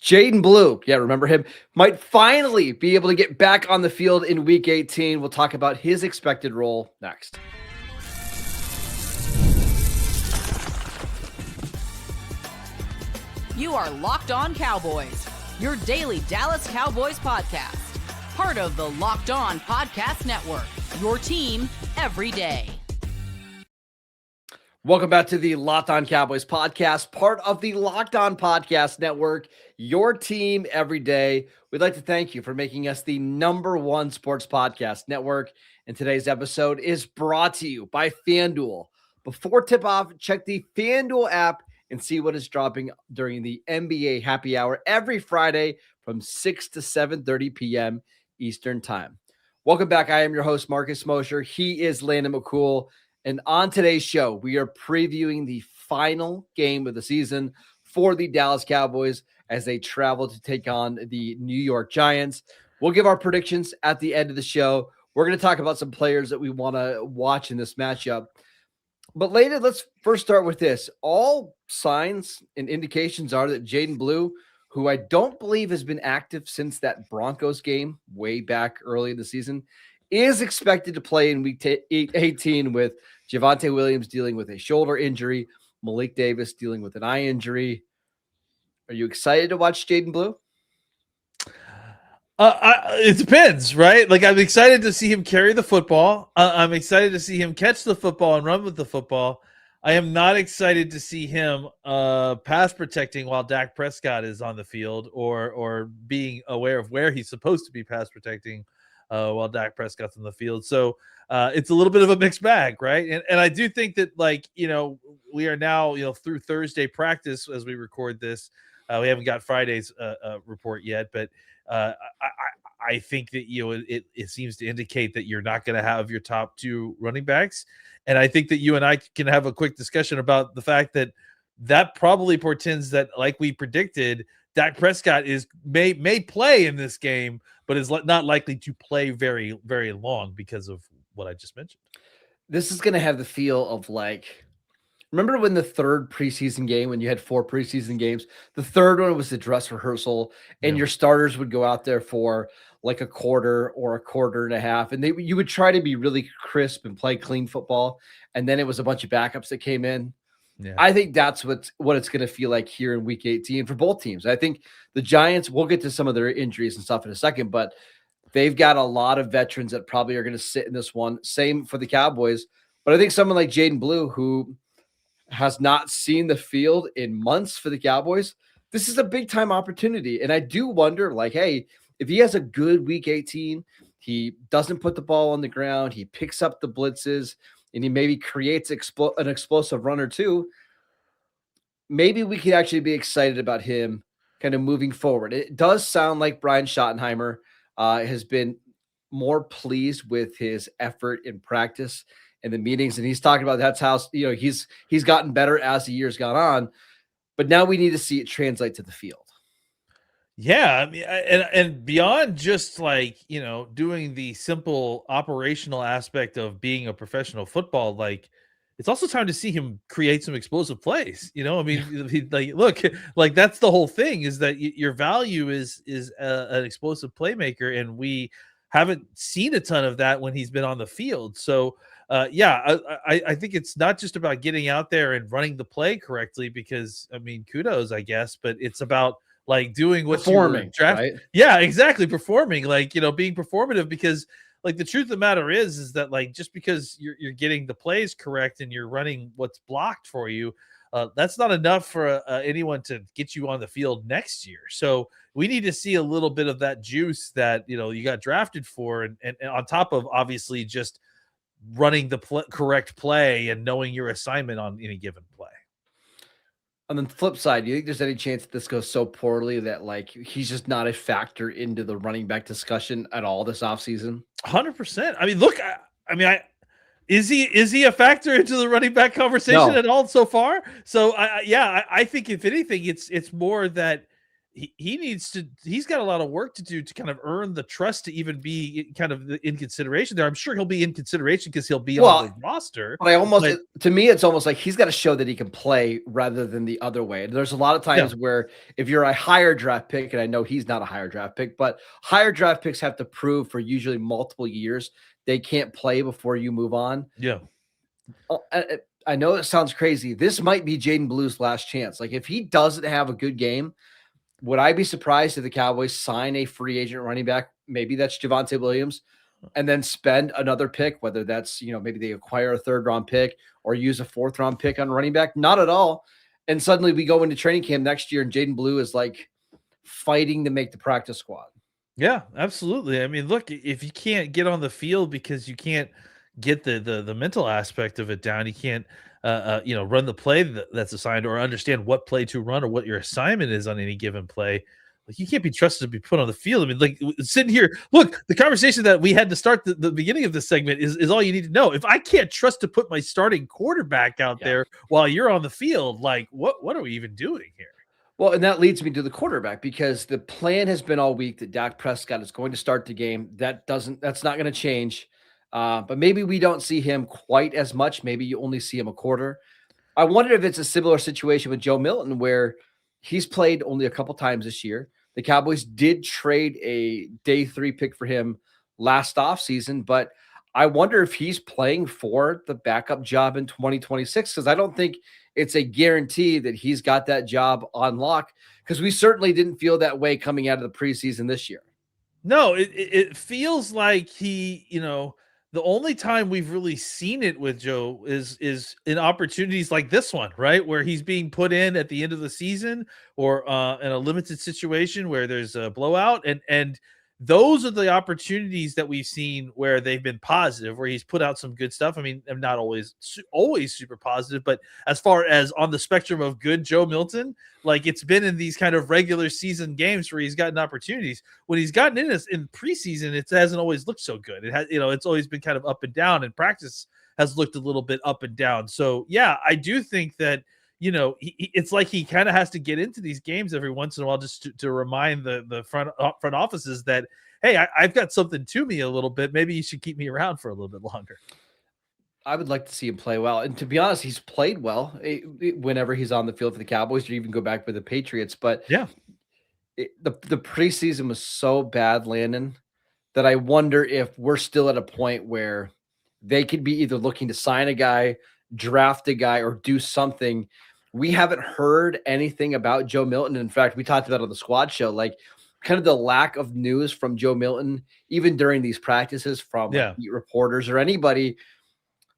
Jaden Blue, yeah, remember him, might finally be able to get back on the field in Week 18. We'll talk about his expected role next. You are Locked On Cowboys, your daily Dallas Cowboys podcast. Part of the Locked On Podcast Network, your team every day. Welcome back to the Locked On Cowboys podcast, part of the Locked On Podcast Network, your team every day. We'd like to thank you for making us the #1 sports podcast network. And today's episode is brought to you by FanDuel. Before tip-off, check the FanDuel app and see what is dropping during the NBA happy hour every Friday from 6 to 7:30 p.m. Eastern Time. Welcome back. I am your host, Marcus Mosher. He is Landon McCool. And on today's show, we are previewing the final game of the season for the Dallas Cowboys as they travel to take on the New York Giants. We'll give our predictions at the end of the show. We're going to talk about some players that we want to watch in this matchup. But later, let's first start with this. All signs and indications are that Jaden Blue, who I don't believe has been active since that Broncos game way back early in the season, is expected to play in Week 18 with Javonte Williams dealing with a shoulder injury, Malik Davis dealing with an eye injury. Are you excited to watch Jaden Blue? It depends, right? Like, I'm excited to see him carry the football. I'm excited to see him catch the football and run with the football. I am not excited to see him pass protecting while Dak Prescott is on the field or being aware of where he's supposed to be pass protecting while Dak Prescott's on the field. So it's a little bit of a mixed bag, right? And I do think that, like, we are now, through Thursday practice as we record this. We haven't got Friday's report yet, but I think that, it seems to indicate that you're not going to have your top two running backs. And I think that you and I can have a quick discussion about the fact that probably portends that, like we predicted, Dak Prescott may play in this game, but is not likely to play very, very long because of what I just mentioned. This is going to have the feel of, like, remember when the third preseason game, when you had 4 preseason games, the third one was the dress rehearsal, and your starters would go out there for like a quarter or a quarter and a half, and you would try to be really crisp and play clean football, and then it was a bunch of backups that came in. Yeah. I think that's what it's going to feel like here in Week 18 for both teams. I think the Giants, we'll get to some of their injuries and stuff in a second, but they've got a lot of veterans that probably are going to sit in this one. Same for the Cowboys. But I think someone like Jaden Blue, who has not seen the field in months for the Cowboys, this is a big-time opportunity. And I do wonder, like, hey, if he has a good Week 18, he doesn't put the ball on the ground, he picks up the blitzes, and he maybe creates an explosive run or two, maybe we could actually be excited about him kind of moving forward. It does sound like Brian Schottenheimer has been more pleased with his effort in practice and the meetings, and he's talking about that's how he's gotten better as the year's gone on. But now we need to see it translate to the field. Yeah, I mean, and beyond just, like, doing the simple operational aspect of being a professional football, like, it's also time to see him create some explosive plays. I mean, like, look, like, that's the whole thing, is that your value is an explosive playmaker, and we haven't seen a ton of that when he's been on the field. So, I think it's not just about getting out there and running the play correctly, because, I mean, kudos, I guess, but it's about, like, doing what performing, right? Yeah, exactly. Performing, like, being performative, because, like, the truth of the matter is that, like, just because you're getting the plays correct and you're running what's blocked for you, that's not enough for anyone to get you on the field next year. So we need to see a little bit of that juice that, you got drafted for. And on top of, obviously, just running the correct play and knowing your assignment on any given play. On the flip side, do you think there's any chance that this goes so poorly that, like, he's just not a factor into the running back discussion at all this offseason? 100%. I mean, look, is he a factor into the running back conversation at all so far? So I think if anything, it's more that he needs to. He's got a lot of work to do to kind of earn the trust to even be kind of in consideration there. I'm sure he'll be in consideration because he'll be on the roster. But to me, it's almost like he's got to show that he can play rather than the other way. There's a lot of times where if you're a higher draft pick, and I know he's not a higher draft pick, but higher draft picks have to prove for usually multiple years they can't play before you move on. Yeah. I know it sounds crazy. This might be Jaden Blue's last chance. Like if he doesn't have a good game, would I be surprised if the Cowboys sign a free agent running back? Maybe that's Javonte Williams, and then spend another pick, whether that's, maybe they acquire a 3rd round pick or use a 4th round pick on running back. Not at all. And suddenly we go into training camp next year and Jaden Blue is like fighting to make the practice squad. Yeah, absolutely. I mean, look, if you can't get on the field because you can't get the mental aspect of it down, you can't run the play that's assigned or understand what play to run or what your assignment is on any given play. Like you can't be trusted to be put on the field. I mean, like sitting here, look, the conversation that we had to start the beginning of this segment is all you need to know. If I can't trust to put my starting quarterback out there while you're on the field, like what are we even doing here? Well, and that leads me to the quarterback because the plan has been all week that Dak Prescott is going to start the game. That's not going to change. But maybe we don't see him quite as much. Maybe you only see him a quarter. I wonder if it's a similar situation with Joe Milton where he's played only a couple times this year. The Cowboys did trade a day 3 pick for him last offseason, but I wonder if he's playing for the backup job in 2026 because I don't think it's a guarantee that he's got that job on lock because we certainly didn't feel that way coming out of the preseason this year. No, it feels like he, the only time we've really seen it with Joe is in opportunities like this one, right? Where he's being put in at the end of the season or in a limited situation where there's a blowout. And those are the opportunities that we've seen where they've been positive, where he's put out some good stuff. I mean, I'm not always super positive, but as far as on the spectrum of good Joe Milton, like it's been in these kind of regular season games where he's gotten opportunities. When he's gotten in preseason, it hasn't always looked so good. It has, it's always been kind of up and down, and practice has looked a little bit up and down. So yeah, I do think that, it's like he kind of has to get into these games every once in a while just to remind the front offices that, hey, I've got something to me a little bit. Maybe you should keep me around for a little bit longer. I would like to see him play well. And to be honest, he's played well whenever he's on the field for the Cowboys or even go back with the Patriots. But yeah, the preseason was so bad, Landon, that I wonder if we're still at a point where they could be either looking to sign a guy, draft a guy, or do something. We haven't heard anything about Joe Milton. In fact, we talked about it on the squad show, like kind of the lack of news from Joe Milton, even during these practices from beat reporters or anybody,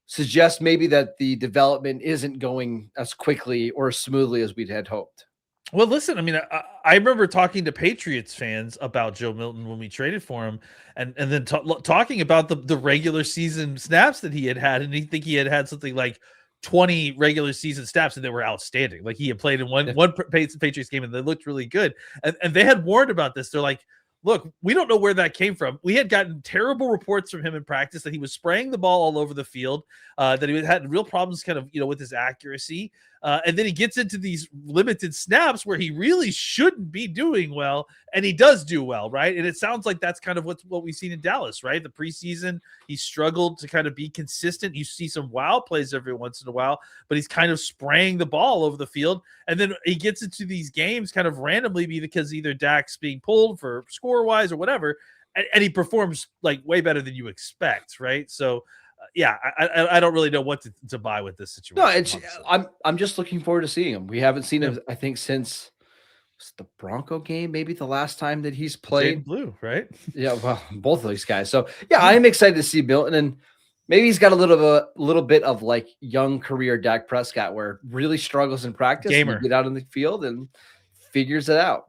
suggests maybe that the development isn't going as quickly or as smoothly as we'd had hoped. Well, listen, I mean, I remember talking to Patriots fans about Joe Milton when we traded for him and then talking about the regular season snaps that he had. And he think he had something like 20 regular season snaps and they were outstanding. Like he had played in one Patriots game and they looked really good. And they had warned about this. They're like, look, we don't know where that came from. We had gotten terrible reports from him in practice that he was spraying the ball all over the field, that he had real problems kind of, with his accuracy. And then he gets into these limited snaps where he really shouldn't be doing well, and he does do well, right? And it sounds like that's kind of what we've seen in Dallas, right? The preseason, he struggled to kind of be consistent. You see some wow plays every once in a while, but he's kind of spraying the ball over the field. And then he gets into these games kind of randomly because either Dak's being pulled for score-wise or whatever, and he performs like way better than you expect, right? So, yeah, I don't really know what to buy with this situation. No, I'm just looking forward to seeing him. We haven't seen him, I think, since the Bronco game, maybe the last time that he's played. Jaden Blue, right? Yeah, well, both of these guys. So yeah, I'm excited to see Milton, and maybe he's got a little bit of like young career Dak Prescott, where really struggles in practice, gamer, get out in the field and figures it out.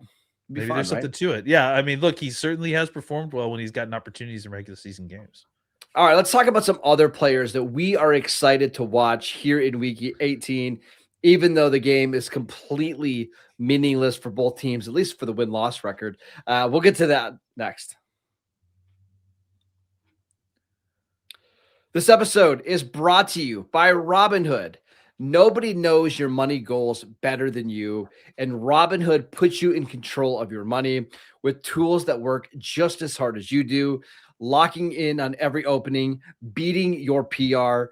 Maybe there's something to it. Yeah, I mean, look, he certainly has performed well when he's gotten opportunities in regular season games. All right, let's talk about some other players that we are excited to watch here in week 18, even though the game is completely meaningless for both teams, at least for the win-loss record. We'll get to that next. This episode is brought to you by Robinhood. Nobody knows your money goals better than you, and Robinhood puts you in control of your money with tools that work just as hard as you do, locking in on every opening, beating your PR,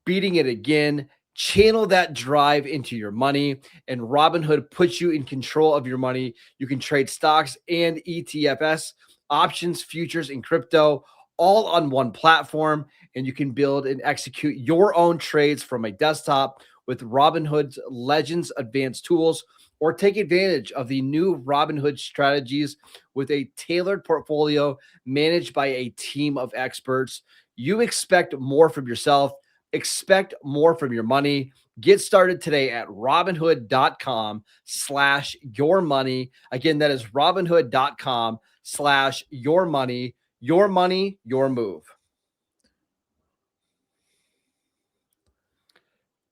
beating it again. Channel that drive into your money, and Robinhood puts you in control of your money. You can trade stocks and ETFs, options, futures, and crypto all on one platform, and you can build and execute your own trades from a desktop with Robinhood's Legends Advanced tools, or take advantage of the new Robinhood strategies with a tailored portfolio managed by a team of experts. You expect more from yourself. Expect more from your money. Get started today at robinhood.com/yourmoney. Again, that is robinhood.com/yourmoney. Your money, your move.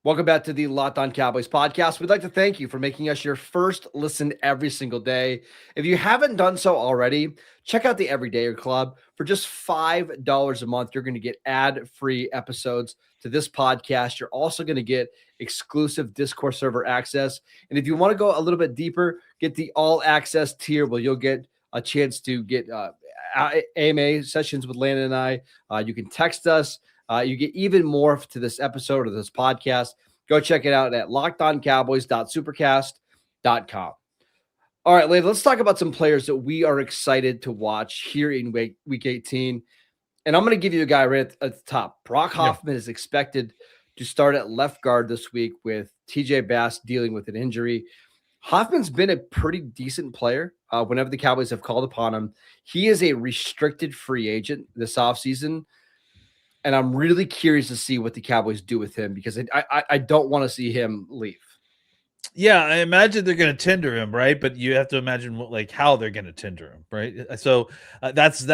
Welcome back to the Locked On Cowboys podcast. We'd like to thank you for making us your first listen every single day. If you haven't done so already, check out the Everydayer Club. For just $5 a month, you're going to get ad-free episodes to this podcast. You're also going to get exclusive Discord server access. And if you want to go a little bit deeper, get the all-access tier where you'll get a chance to get AMA sessions with Landon and I. You can text us. You get even more to this episode or this podcast. Go check it out at lockedoncowboys.supercast.com. All right, Landon, let's talk about some players that we are excited to watch here in week 18. And I'm going to give you a guy right at the top. Brock Hoffman is expected to start at left guard this week with TJ Bass dealing with an injury. Hoffman's been a pretty decent player whenever the Cowboys have called upon him. He is a restricted free agent this offseason, and I'm really curious to see what the Cowboys do with him because I don't want to see him leave. Yeah, I imagine they're going to tender him, right? But you have to imagine how they're going to tender him, right? So that's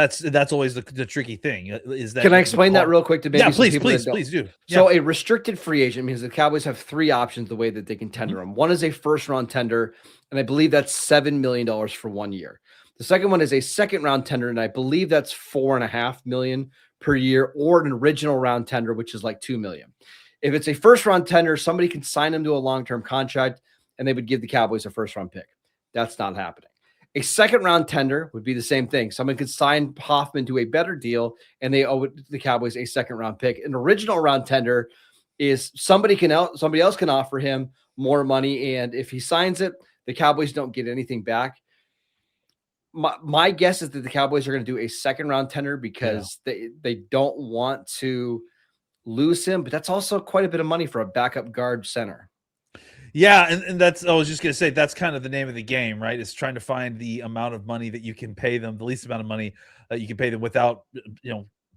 always the tricky thing. Is that can I explain that real quick to maybe please do. So a restricted free agent means the Cowboys have three options the way that they can tender him. One is a first round tender, and I believe that's $7 million for 1 year. The second one is a second round tender, and I believe that's $4.5 million per year, or an original round tender, which is like $2 million. If it's a first round tender, somebody can sign him to a long-term contract and they would give the Cowboys a first round pick. That's not happening. A second round tender would be the same thing. Someone could sign Hoffman to a better deal and they owe the Cowboys a second round pick. An original round tender is somebody else can offer him more money. And if he signs it, the Cowboys don't get anything back. My guess is that the Cowboys are going to do a second round tender because they don't want to lose him, but that's also quite a bit of money for a backup guard center. Yeah, and that's, I was just going to say, that's kind of the name of the game, right? It's trying to find the amount of money that you can pay them, the least amount of money that you can pay them without,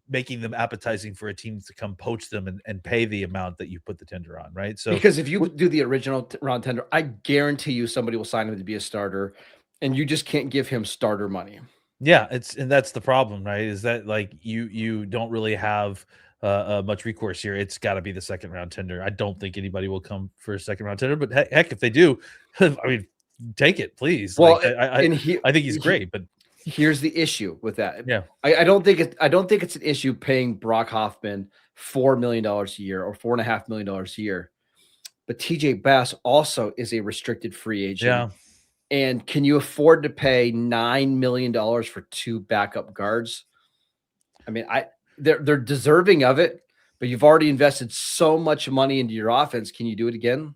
making them appetizing for a team to come poach them and pay the amount that you put the tender on, right? So because if you do the original round tender, I guarantee you somebody will sign him to be a starter, and you just can't give him starter money. Yeah, and that's the problem, right? Is that you don't really have much recourse here. It's got to be the second round tender. I don't think anybody will come for a second round tender, but heck, if they do, I mean, take it, please. Well, I think he's great, but here's the issue with that. Yeah, I don't think it's an issue paying Brock Hoffman $4 million a year or $4.5 million a year, but TJ Bass also is a restricted free agent. Yeah. And can you afford to pay $9 million for two backup guards? I mean, they're deserving of it, but you've already invested so much money into your offense. Can you do it again?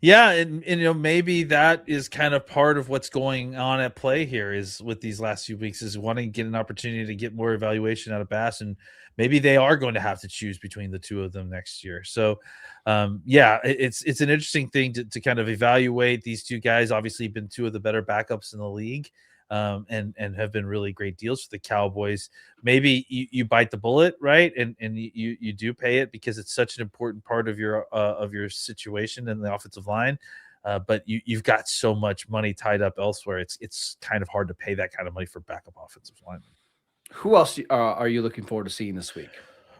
Yeah, and maybe that is kind of part of what's going on at play here is with these last few weeks is wanting to get an opportunity to get more evaluation out of Bass, and maybe they are going to have to choose between the two of them next year. So, it's an interesting thing to kind of evaluate these two guys. Obviously, been two of the better backups in the league. And have been really great deals for the Cowboys. Maybe you bite the bullet, right? And you do pay it because it's such an important part of your situation in the offensive line. But you've got so much money tied up elsewhere. It's kind of hard to pay that kind of money for backup offensive linemen. Who else are you looking forward to seeing this week?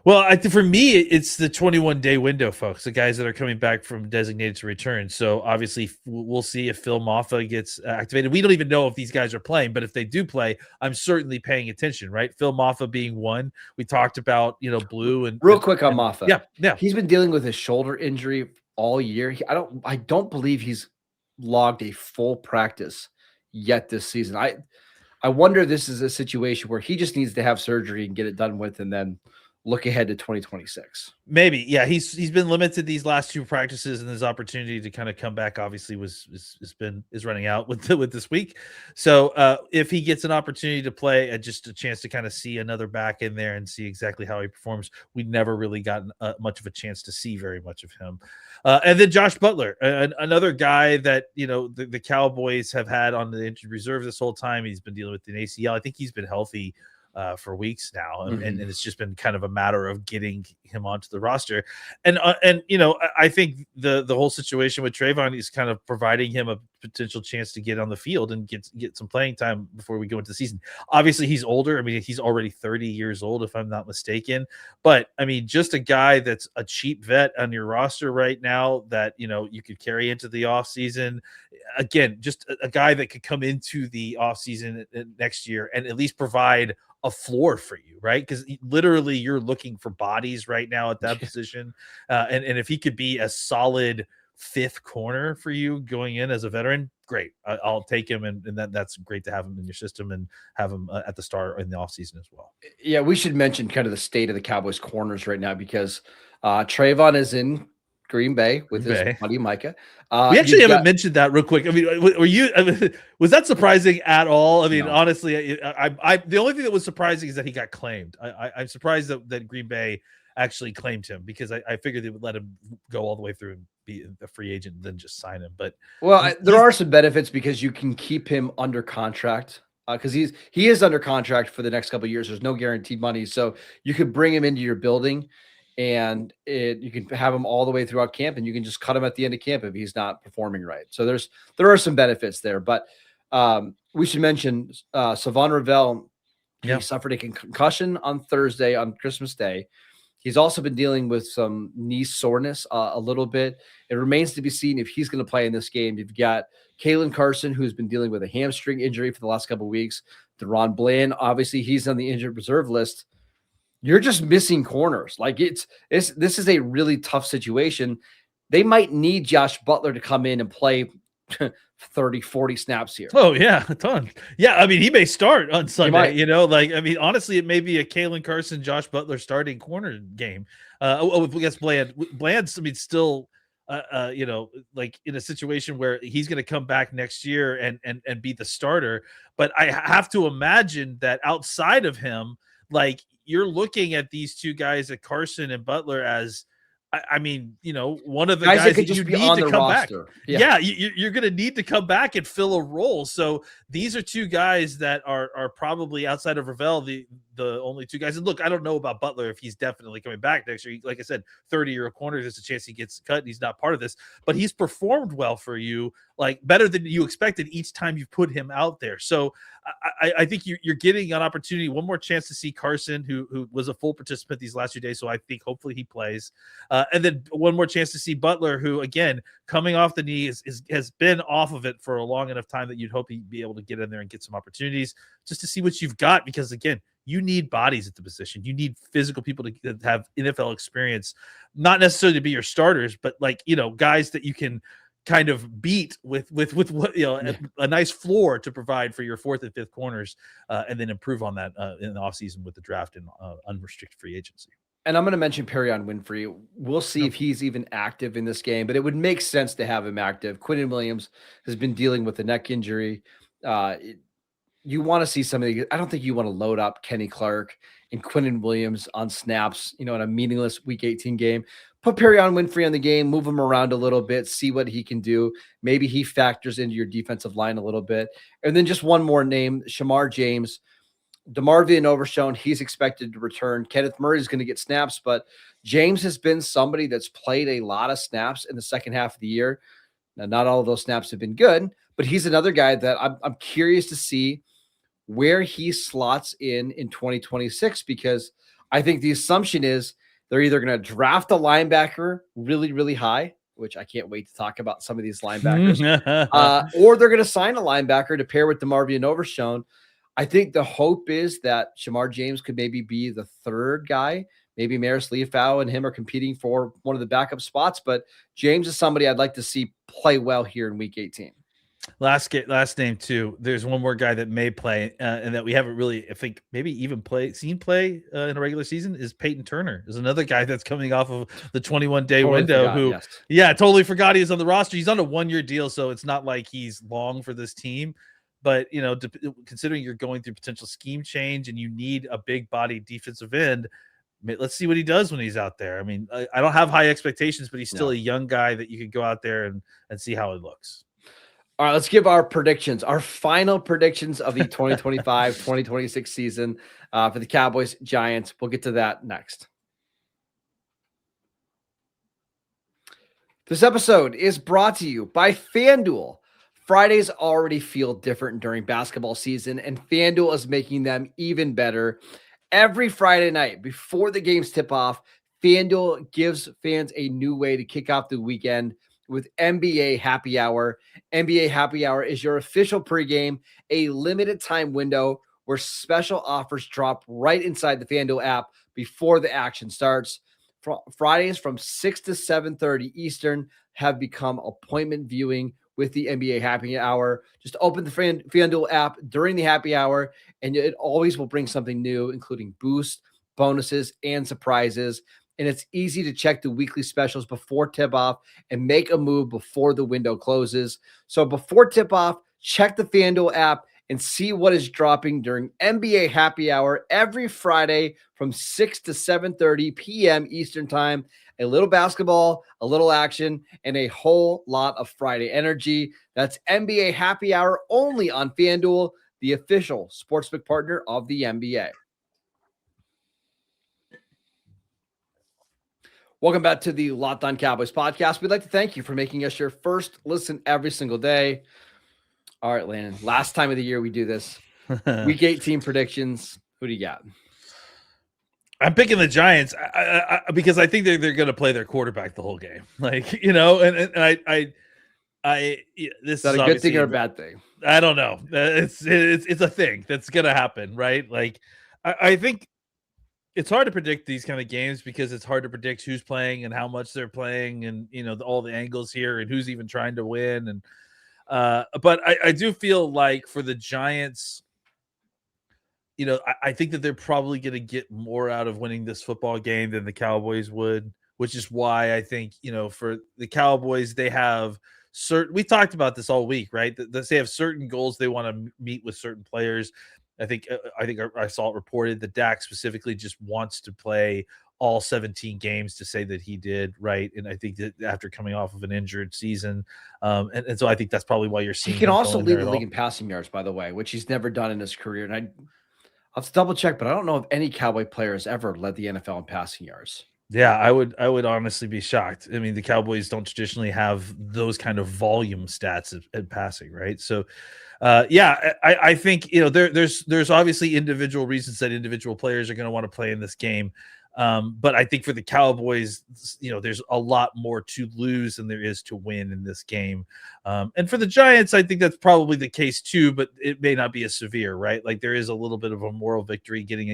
Well, for me, it's the 21-day window, folks, the guys that are coming back from designated to return. So obviously we'll see if Phil Maffa gets activated. We don't even know if these guys are playing, but if they do play, I'm certainly paying attention, right? Phil Maffa being one. We talked about, Blue. And real quick on Maffa. Yeah. He's been dealing with his shoulder injury all year. I don't believe he's logged a full practice yet this season. I wonder if this is a situation where he just needs to have surgery and get it done with, and then look ahead to 2026. Maybe, yeah. He's been limited these last 2 practices, and his opportunity to kind of come back obviously is running out with this week. So if he gets an opportunity to play, just a chance to kind of see another back in there and see exactly how he performs, we'd never really gotten much of a chance to see very much of him. And then Josh Butler, another guy that the Cowboys have had on the injured reserve this whole time. He's been dealing with an ACL. I think he's been healthy for weeks now, and it's just been kind of a matter of getting him onto the roster. And I think the whole situation with Trayvon is kind of providing him a potential chance to get on the field and get some playing time before we go into the season. Obviously, he's older. I mean, he's already 30 years old, if I'm not mistaken. But I mean, just a guy that's a cheap vet on your roster right now that you could carry into the offseason. Again, just a guy that could come into the offseason next year and at least provide a floor for you, right? Because literally you're looking for bodies right now at that position. And if he could be a solid 5th corner for you going in as a veteran, great. I'll take him. And that's great to have him in your system and have him at the start in the offseason as well. Yeah, we should mention kind of the state of the Cowboys corners right now, because Trayvon is in Green Bay with his buddy Micah. We actually haven't mentioned that real quick. I mean, was that surprising at all? I mean, no. Honestly, I the only thing that was surprising is that he got claimed. I'm surprised that Green Bay actually claimed him, because I figured they would let him go all the way through and be a free agent and then just sign him. But there are some benefits because you can keep him under contract. Because he is under contract for the next couple of years. There's no guaranteed money, so you could bring him into your building, and you can have him all the way throughout camp, and you can just cut him at the end of camp if he's not performing right. So there are some benefits there, but we should mention Savon Ravel. He suffered a concussion on Thursday on Christmas Day. He's also been dealing with some knee soreness a little bit. It remains to be seen if he's going to play in this game. You've got Kaylin Carson, who's been dealing with a hamstring injury for the last couple of weeks. Deron Bland, obviously, he's on the injured reserve list. You're just missing corners. Like this is a really tough situation. They might need Josh Butler to come in and play 30, 40 snaps here. Oh yeah, a ton. Yeah, I mean, he may start on Sunday. Honestly, it may be a Kaylin Carson, Josh Butler starting corner game. Against Bland. Bland's, I mean, still, like in a situation where he's going to come back next year and be the starter. But I have to imagine that outside of him, like, you're looking at these two guys, at Carson and Butler, as I mean, one of the guys that you need to come back. Yeah, you're going to need to come back and fill a role. So these are two guys that are probably, outside of Ravel, the only two guys. And look, I don't know about Butler, if he's definitely coming back next year. Like I said, 30-year corner, there's a chance he gets cut and he's not part of this. But he's performed well for you, like better than you expected each time you put him out there. So I think you're getting an opportunity, one more chance to see Carson, who was a full participant these last few days. So I think hopefully he plays. And then one more chance to see Butler, who, again, coming off the knee, has been off of it for a long enough time that you'd hope he'd be able to get in there and get some opportunities just to see what you've got. Because, again, you need bodies at the position. You need physical people to have NFL experience, not necessarily to be your starters, but guys that you can kind of beat with what a nice floor to provide for your 4th and 5th corners, and then improve on that in the offseason with the draft and unrestricted free agency. And I'm going to mention Perryon Winfrey. We'll see if he's even active in this game, but it would make sense to have him active. Quinnen Williams has been dealing with a neck injury. You want to see somebody. I don't think you want to load up Kenny Clark and Quinnen Williams on snaps, in a meaningless Week 18 game. Put Perryon Winfrey on the game, move him around a little bit, see what he can do. Maybe he factors into your defensive line a little bit. And then just one more name, Shemar James. DeMarvion Overshown, he's expected to return. Kenneth Murray is going to get snaps, but James has been somebody that's played a lot of snaps in the second half of the year. Now, not all of those snaps have been good, but he's another guy that I'm curious to see where he slots in 2026, because I think the assumption is they're either going to draft a linebacker really, really high, which I can't wait to talk about some of these linebackers, or they're going to sign a linebacker to pair with DeMarvion Overshown. I think the hope is that Shemar James could maybe be the third guy, maybe Maris Leafau and him are competing for one of the backup spots, but James is somebody I'd like to see play well here in week 18. Last name too. There's one more guy that may play and that we haven't really, I think, maybe even seen play in a regular season is Peyton Turner. Is another guy that's coming off of the 21-day window. Totally forgot he was on the roster. He's on a 1-year deal, so it's not like he's long for this team. But considering you're going through potential scheme change and you need a big body defensive end, let's see what he does when he's out there. I mean, I don't have high expectations, but he's still a young guy that you could go out there and see how it looks. All right, let's give our predictions, our final predictions of the 2025-2026 season for the Cowboys Giants. We'll get to that next. This episode is brought to you by FanDuel. Fridays already feel different during basketball season, and FanDuel is making them even better. Every Friday night before the games tip off, FanDuel gives fans a new way to kick off the weekend with NBA Happy Hour. NBA Happy Hour is your official pregame, a limited time window where special offers drop right inside the FanDuel app before the action starts. Fridays from 6 to 7:30 Eastern have become appointment viewing with the NBA Happy Hour. Just open the FanDuel app during the happy hour, and it always will bring something new, including boosts, bonuses, and surprises. And it's easy to check the weekly specials before tip-off and make a move before the window closes. So before tip-off, check the FanDuel app and see what is dropping during NBA Happy Hour every Friday from 6 to 7:30 p.m. Eastern Time. A little basketball, a little action, and a whole lot of Friday energy. That's NBA Happy Hour only on FanDuel, the official sportsbook partner of the NBA. Welcome back to the Locked On Cowboys podcast. We'd like to thank you for making us your first listen every single day. All right, Landon, last time of the year we do this. Week 18 predictions. Who do you got? I'm picking the Giants because I think they're going to play their quarterback the whole game. This is that a good thing or a bad thing? I don't know. It's a thing that's going to happen, right? Like, I think it's hard to predict these kind of games because it's hard to predict who's playing and how much they're playing and, all the angles here and who's even trying to win. And, but I do feel like for the Giants, I think that they're probably going to get more out of winning this football game than the Cowboys would, which is why I think, for the Cowboys, they have we talked about this all week, right? They have certain goals they want to meet with certain players. I think I saw it reported that Dak specifically just wants to play all 17 games to say that he did, right? And I think that after coming off of an injured season, and so I think that's probably why you're seeing he can also lead the league in passing yards, by the way, which he's never done in his career. And I'll have to double check, but I don't know if any Cowboy player has ever led the NFL in passing yards. Yeah, I would honestly be shocked. I mean, the Cowboys don't traditionally have those kind of volume stats at passing, right? So, I think there's obviously individual reasons that individual players are going to want to play in this game, but I think for the Cowboys, there's a lot more to lose than there is to win in this game. And for the Giants, I think that's probably the case too, but it may not be as severe, right? Like there is a little bit of a moral victory getting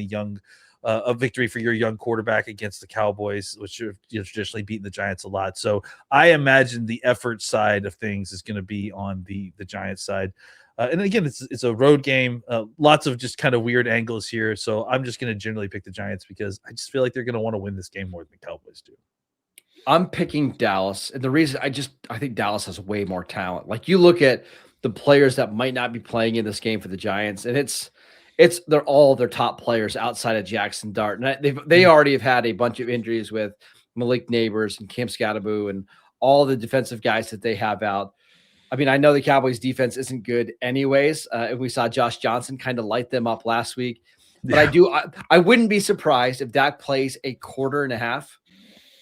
a victory for your young quarterback against the Cowboys, which have traditionally beaten the Giants a lot. So I imagine the effort side of things is going to be on the Giants side. And again, it's a road game, lots of just kind of weird angles here. So I'm just going to generally pick the Giants because I just feel like they're going to want to win this game more than the Cowboys do. I'm picking Dallas. And the reason I think Dallas has way more talent. Like you look at the players that might not be playing in this game for the Giants, and they're all their top players outside of Jackson Dart. And they already have had a bunch of injuries with Malik Neighbors and Cam Scatterbo and all the defensive guys that they have out. I mean, I know the Cowboys defense isn't good anyways. And we saw Josh Johnson kind of light them up last week. But yeah. I wouldn't be surprised if Dak plays a quarter and a half,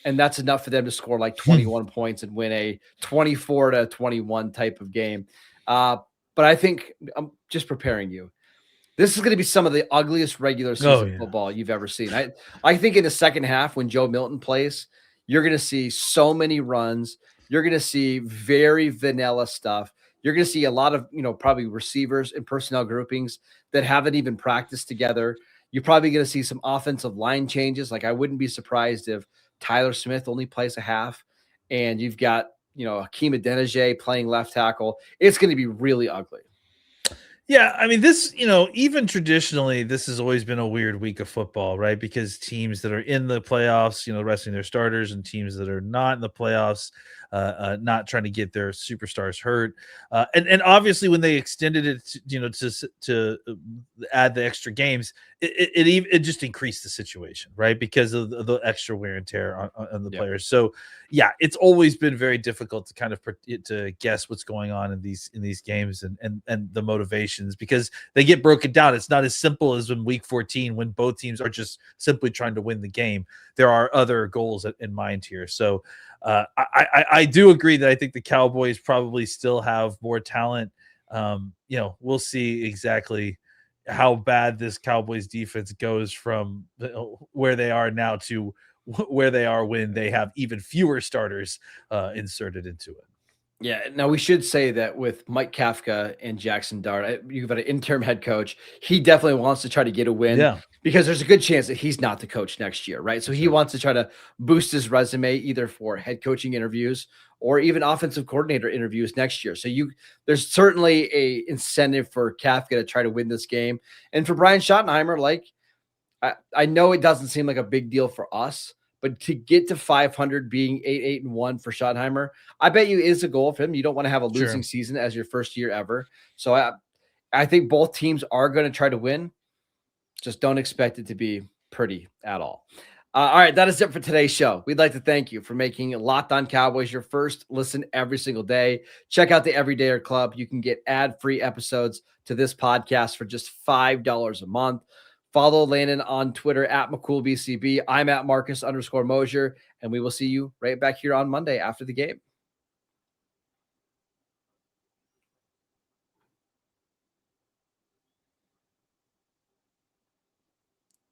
and that's enough for them to score like 21 points and win a 24-21 type of game. But I think I'm just preparing you. This is going to be some of the ugliest regular season football you've ever seen. I think in the second half when Joe Milton plays, you're going to see so many runs. You're going to see very vanilla stuff. You're going to see a lot of, probably receivers and personnel groupings that haven't even practiced together. You're probably going to see some offensive line changes. Like, I wouldn't be surprised if Tyler Smith only plays a half, and you've got, Hakeem Adeniji playing left tackle. It's going to be really ugly. Yeah, I mean, this, even traditionally, this has always been a weird week of football, right? Because teams that are in the playoffs, resting their starters, and teams that are not in the playoffs, not trying to get their superstars hurt. And obviously, when they extended it, to add the extra games, it just increased the situation, right? Because of the extra wear and tear on the players. So, yeah, it's always been very difficult to kind of to guess what's going on in these games and the motivations, because they get broken down. It's not as simple as in week 14 when both teams are just simply trying to win the game. There are other goals in mind here. So I do agree that I think the Cowboys probably still have more talent. We'll see exactly how bad this Cowboys defense goes from where they are now to where they are when they have even fewer starters inserted into it. Yeah. Now, we should say that with Mike Kafka and Jackson Dart, you've got an interim head coach. He definitely wants to try to get a win because there's a good chance that he's not the coach next year, right? So he wants to try to boost his resume either for head coaching interviews or even offensive coordinator interviews next year. So there's certainly a incentive for Kafka to try to win this game. And for Brian Schottenheimer, like, I know it doesn't seem like a big deal for us, but to get to 500, being 8-1 for Schottenheimer, I bet you is a goal for him. You don't want to have a losing season as your first year ever. So I think both teams are going to try to win. Just don't expect it to be pretty at all. All right, that is it for today's show. We'd like to thank you for making Locked On Cowboys your first listen every single day. Check out the Everydayer Club. You can get ad-free episodes to this podcast for just $5 a month. Follow Landon on Twitter at McCoolBCB. I'm at Marcus_Mosher, and we will see you right back here on Monday after the game.